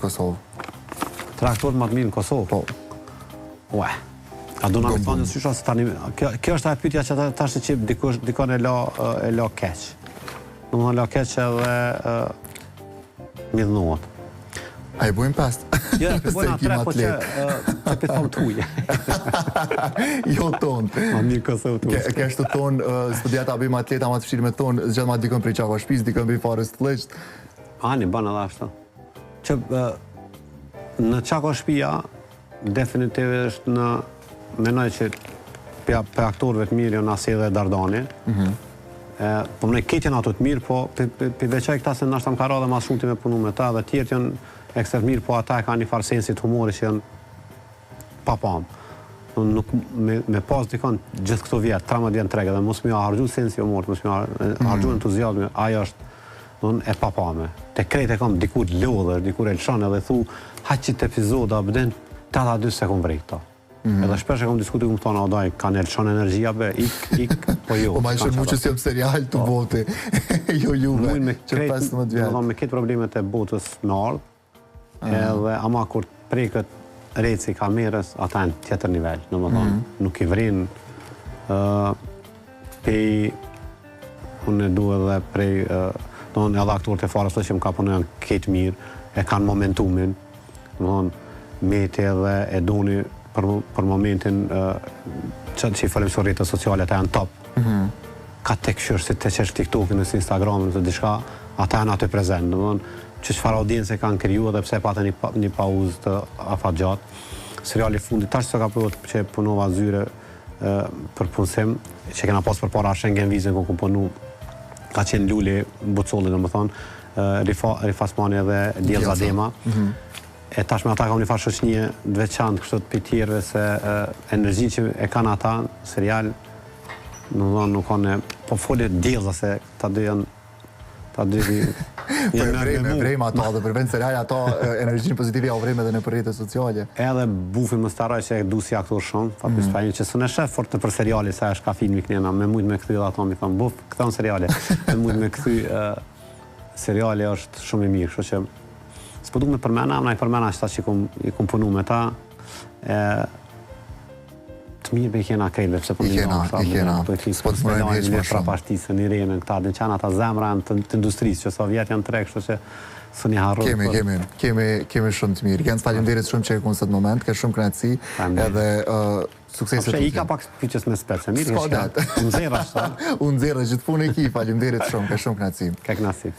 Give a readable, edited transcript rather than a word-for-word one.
në Kosovë? Traktorët më të mirë në Kosovë? Po. Ue. A do na më thonë sysha se tani kjo është ajo pyetja që tash që dikon e la keq. Domethënë la keq edhe midhnohet. A i bujmë past? Jo, bujmë tre, po që pitëm tuj. Jo tonë. Ma mirë Kosovë tuj. Keshtu tonë, studiata bëjmë atleta ma të fshirë me tonë, zgjatë ma dikon prej qaka shpis, dikon bëj farës të leqët. Ani, banë edhe ashtu. Që në qaka shpia, definitivisht menoj që për aktorëve të mirë janë Asi dhe Dardani. Po më ne ketë janë ato të mirë, po për veçaj këta se nashta më ka ra dhe mas shumë ti me punu me ta, dhe tjertë janë ekstremt mirë, po ata e ka një farë sensit humori që janë papamë. Me pas dikon gjithë këto vjetë, 13 vjetë trege, dhe mos më hargju sensi humorit, mos më hargju entuziazmi, ajo është e papame. Te krejt e kam dikur lodhër, dikur e lëshan edhe thu, haqit epizoda, bëden 82 sekund vrej këta. Edhe shpesh e kom diskutu këmë thonë, odaj, ka në lëshan energjia be, ik, po jo. Po ma ishë mu që si jam serial të bote, jo juve, që 15 vjetë. Me këtë problemet e botës në ardhë, edhe ama kur preket reci kamerës, ata në tjetër nivel, në më thonë, nuk i vrinë, unë e du edhe prej, edhe aktorët e farës të që më ka përnë janë ketë mirë, e kanë momentumin, në më thonë, meti edhe e doni për momentin që i falim së rritët sociale, ata janë top. Ka të këshërë si të qesh TikTokin, nësë Instagramin, të dishka, ata janë aty prezent, në më thonë, që çfarë audiencë kanë kriju edhe pse patë një pauzë të afatgjatë. Seriali fundit, tash se ka përvot që punova zyre për punësim, që kena pas për para Schengen vizën ku punu, ka qenë Luli, Bucolli, në më thonë, Rifasmani edhe Djelza Dema. E tash me ata kam një farë shoqënie të veçantë kështu të tjerëve se energji që e kanë ata, serial, në më thonë nuk kanë, po folit Djelza se ta dy janë me vrejmë ato dhe përvend serial ato energjinë pozitive ja u vrejmë edhe në përrejtë sociale. Edhe bufi më staraj që e du si aktor shumë, që së në shef fort në për seriali, sa është ka filmi kënjena, me mujtë me këthy dhe ato mi thonë, buf, këta në seriale, me mujtë me këthy seriali është shumë i mirë, kështu që s'po du me përmena, amna i përmena që ta që i kum punu me ta, të mirë me i kjena krejtve, pëse për një s'po të mërën vjeq më shumë. Prapashtisë, një renën, këta, dhe qenë ata zemra të industrisë, që sa vjetë janë trek, kështu që së një harrot. Kemi shumë të mirë. Jens, faleminderit shumë që e kunë sëtë moment, ke shumë kënaqësi, edhe sukseset të i ka pak pyqës me specë, mirë i shka, unë zera shta. Unë zera, gjithë punë e ki, faleminderit shumë, ke shumë kënaqësi. Ke kënaqësi.